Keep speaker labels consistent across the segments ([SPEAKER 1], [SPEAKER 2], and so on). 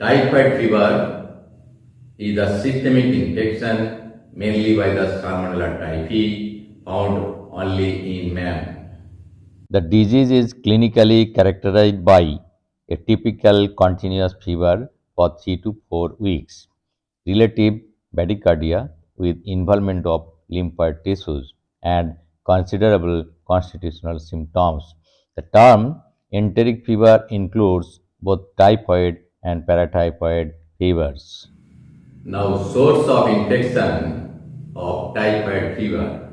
[SPEAKER 1] Typhoid fever is a systemic infection mainly by the Salmonella typhi found only in man.
[SPEAKER 2] The disease is clinically characterized by a typical continuous fever for 3 to 4 weeks, relative bradycardia with involvement of lymphoid tissues, and considerable constitutional symptoms. The term enteric fever includes both typhoid and paratyphoid fevers.
[SPEAKER 1] Now, source of infection of typhoid fever.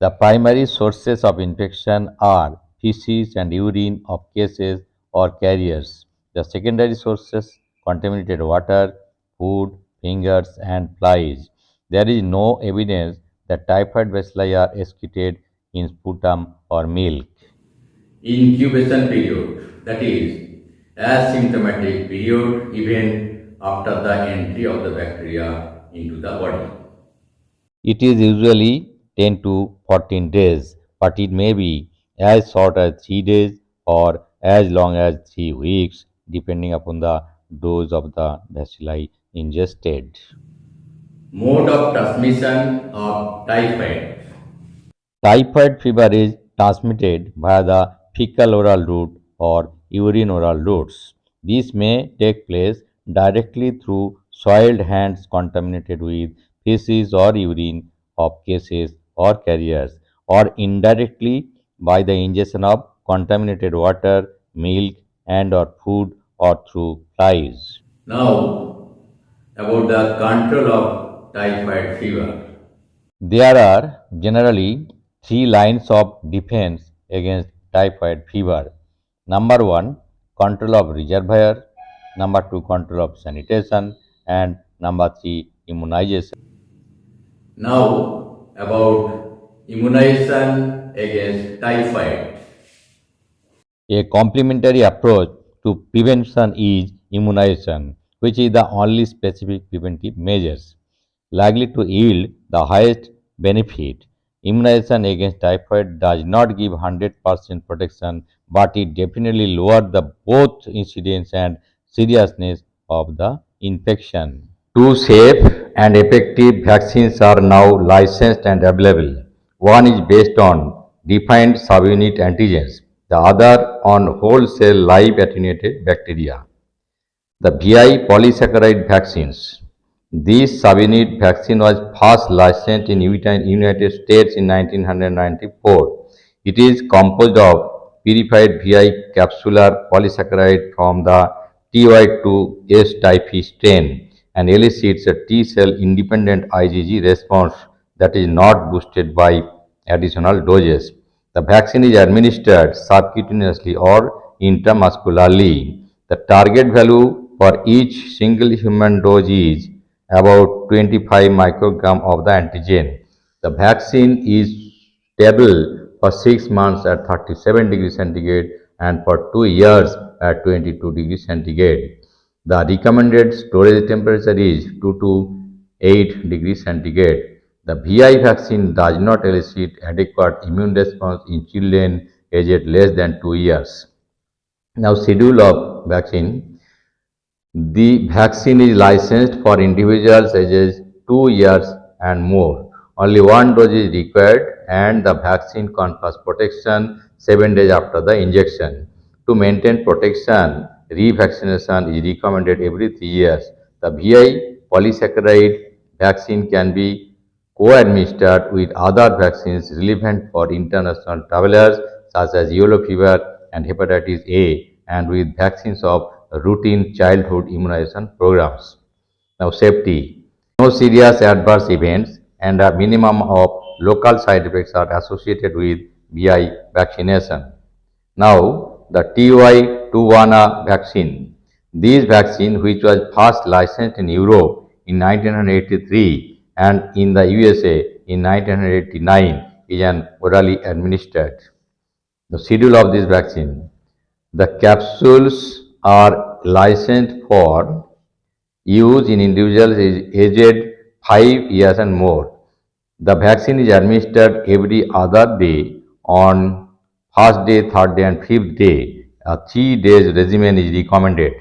[SPEAKER 2] The primary sources of infection are feces and urine of cases or carriers. The secondary sources contaminated water, food, fingers, and flies. There is no evidence that typhoid bacilli are excreted in sputum or milk.
[SPEAKER 1] Incubation period, that is, asymptomatic period even after the entry of the bacteria into the body.
[SPEAKER 2] It is usually 10 to 14 days, but it may be as short as 3 days or as long as 3 weeks, depending upon the dose of the bacilli ingested.
[SPEAKER 1] Mode of transmission of typhoid.
[SPEAKER 2] Typhoid fever is transmitted via the fecal oral route or urine oral routes. This may take place directly through soiled hands contaminated with feces or urine of cases or carriers, or indirectly by the ingestion of contaminated water, milk, and or food, or through flies.
[SPEAKER 1] Now, about the control of typhoid fever.
[SPEAKER 2] There are generally three lines of defense against typhoid fever. Number one, control of reservoir. Number two, control of sanitation. And number three, immunization.
[SPEAKER 1] Now, about immunization against typhoid.
[SPEAKER 2] A complementary approach to prevention is immunization, which is the only specific preventive measures likely to yield the highest benefit. Immunization against typhoid does not give 100% protection, but it definitely lowers the both incidence and seriousness of the infection. Two safe and effective vaccines are now licensed and available. One is based on defined subunit antigens, the other on whole cell live attenuated bacteria. The VI polysaccharide vaccines. This subunit vaccine was first licensed in United States in 1994. It is composed of purified VI capsular polysaccharide from the TY2S typhi strain and elicits a T cell independent IgG response that is not boosted by additional doses. The vaccine is administered subcutaneously or intramuscularly. The target value for each single human dose is about 25 microgram of the antigen. The vaccine is stable for 6 months at 37 degrees centigrade and for 2 years at 22 degrees centigrade. The recommended storage temperature is 2 to 8 degrees centigrade. The VI vaccine does not elicit adequate immune response in children aged less than 2 years. Now, schedule of vaccine. The vaccine is licensed for individuals ages 2 years and more. Only one dose is required and the vaccine confers protection 7 days after the injection. To maintain protection, revaccination is recommended every 3 years. The VI polysaccharide vaccine can be co-administered with other vaccines relevant for international travelers such as yellow fever and hepatitis A and with vaccines of routine childhood immunization programs. Now, safety. No serious adverse events and a minimum of local side effects are associated with VI vaccination. Now, the TY21 vaccine. This vaccine, which was first licensed in Europe in 1983 and in the USA in 1989, is an orally administered. The schedule of this vaccine. The capsules are licensed for use in individuals aged 5 years and more. The vaccine is administered every other day on first day, third day, and fifth day. A 3 days regimen is recommended.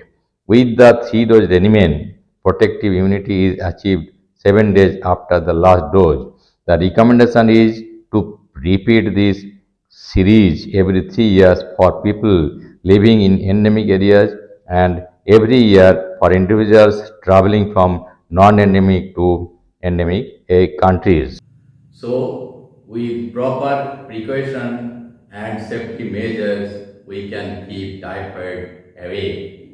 [SPEAKER 2] With the 3 dose regimen, protective immunity is achieved 7 days after the last dose. The recommendation is to repeat this series every 3 years for people living in endemic areas and every year for individuals traveling from non-endemic to endemic countries.
[SPEAKER 1] So, with proper precaution and safety measures, we can keep typhoid away.